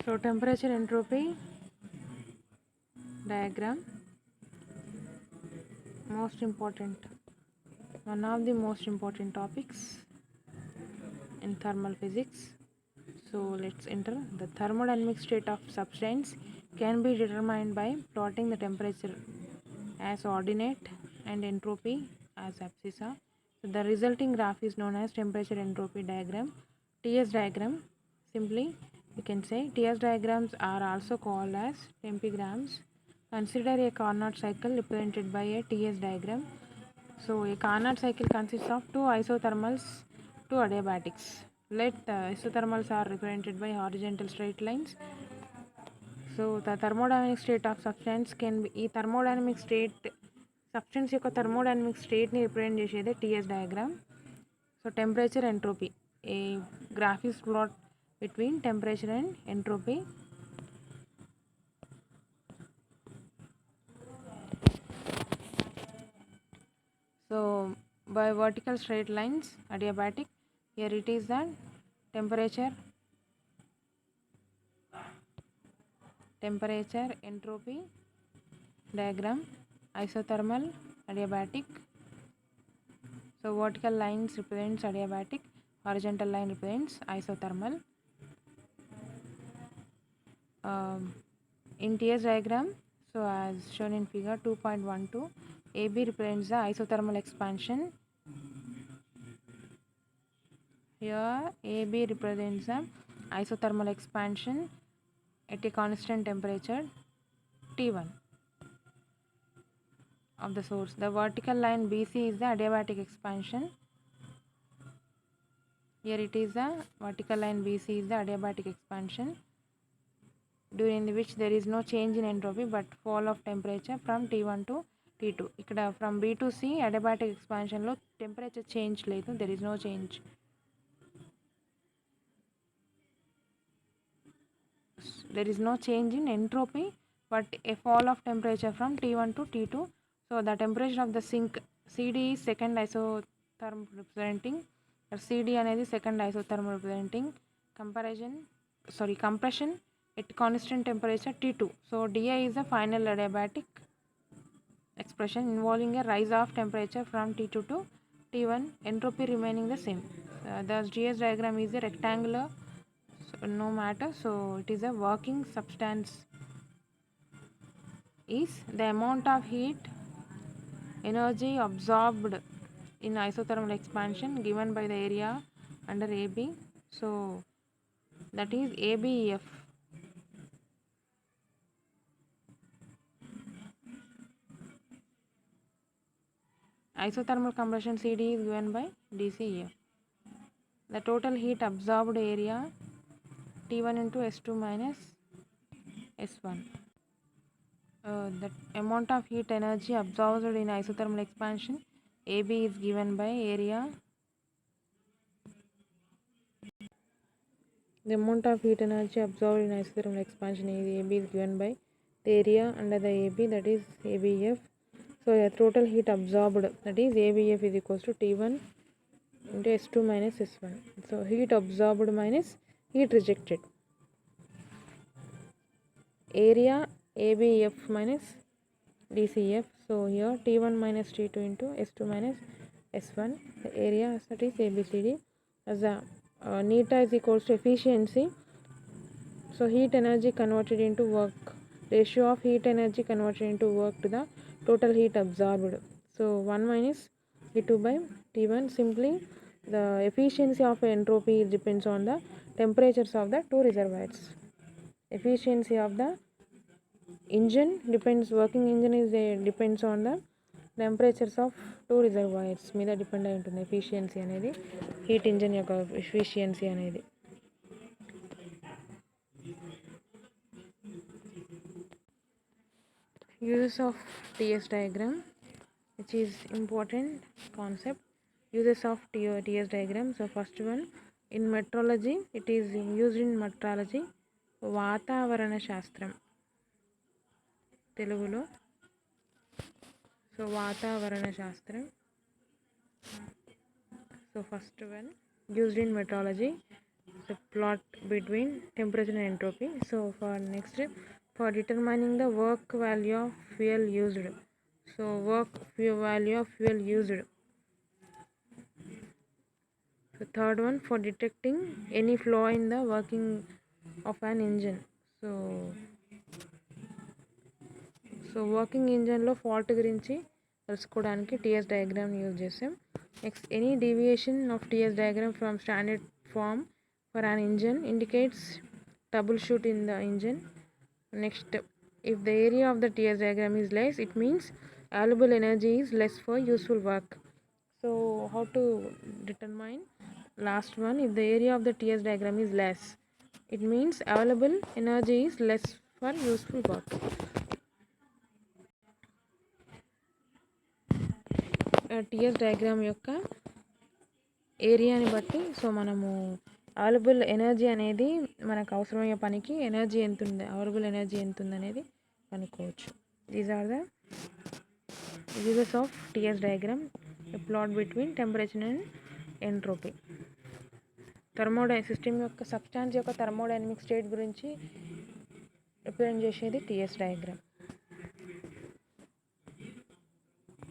So temperature entropy diagram, most important, one of the most important topics in thermal physics. So let's enter. The thermodynamic state of substance can be determined by plotting the temperature as ordinate and entropy as abscissa. So the resulting graph is known as temperature entropy diagram, TS diagram. Simply you can say TS diagrams are also called as tempigrams. Consider a Carnot cycle represented by a TS diagram. So a Carnot cycle consists of two isothermals, two adiabatics. Let the isothermals are represented by horizontal straight lines. So the thermodynamic state of substance can be thermodynamic state substance యొక్క thermodynamic state ని represent చేసేదే TS diagram. So temperature entropy, a graph is plot between temperature and entropy. So by vertical straight lines adiabatic, here it is the temperature entropy diagram, isothermal adiabatic. So vertical lines represents adiabatic, horizontal line represents isothermal. In TS diagram, so as shown in figure 2.12, AB represents the isothermal expansion. Here AB represents the isothermal expansion at a constant temperature T1 of the source. The vertical line BC is the adiabatic expansion. Here it is the vertical line BC is the adiabatic expansion, during which there is no change in entropy but fall of temperature from T1 to T2. ఇక్కడ from B to C adiabatic expansion లో temperature change లేదు, there is no change. There is no change in entropy but a fall of temperature from T1 to T2. So the temperature of the sink CD is second isotherm representing, CD అనేది second isotherm representing compression at constant temperature T2. So Di is the final adiabatic expression involving a rise of temperature from T2 to T1, entropy remaining the same. Thus GS diagram is a rectangular, so no matter. So it is a working substance is the amount of heat energy absorbed in isothermal expansion given by the area under AB. So that is ABF. Isothermal compression CD is given by DCF. The total heat absorbed area T1 into S2 minus S1. The amount of heat energy absorbed in isothermal expansion AB is given by area. The amount of heat energy absorbed in isothermal expansion AB is given by the area under the AB, that is ABF. So the total heat absorbed, that is ABF, is equals to T1 into S2 minus S1. So heat absorbed minus heat rejected. Area ABF minus DCF. So here T1 minus T2 into S2 minus S1. The area, that is ABCD. As a neta is equals to efficiency. So heat energy converted into work, ratio of heat energy converted into work to the total heat absorbed. So 1 minus T2 by T1. Simply the efficiency of entropy depends on the temperatures of the two reservoirs. Efficiency of the engine depends, working engine is depends on the temperatures of two reservoirs మీద depend అయి ఉంటుంది efficiency అనేది, heat engine యొక్క efficiency అనేది. Uses of TS diagram, which is important concept. Uses of TS diagram. So first one, in metrology, it is used in metrology. వాతావరణ శాస్త్రం తెలుగులో. So వాతావరణ శాస్త్రం. So first one, used in metrology. the plot between temperature and entropy. So for next, for determining the work value of fuel used, so value of fuel used. The third one, for detecting any flaw in the working of an engine. So working ఇంజన్లో fault గురించి తెలుసుకోవడానికి TS diagram use చేసాం. Next, any deviation of TS diagram from standard form for an engine indicates trouble shoot in the engine. Next, if the area of the TS diagram is less, it means available energy is less for useful work. So how to determine last one, if the area of the TS diagram is less, it means available energy is less for useful work. TS diagram యొక్క ఏరియాని బట్టి so మనము available energy అనేది మనకు అవసరమయ్యే పనికి energy ఎంత ఉంది, అవైలబుల్ ఎనర్జీ ఎంత ఉంది అనేది కనుక్కోవచ్చు. These are the uses of TS diagram, a plot between temperature and entropy. System యొక్క సబ్స్టాన్స్ యొక్క థర్మోడైనమిక్ స్టేట్ గురించి రిప్రజెంట్ చేసేది టీఎస్ డయాగ్రామ్.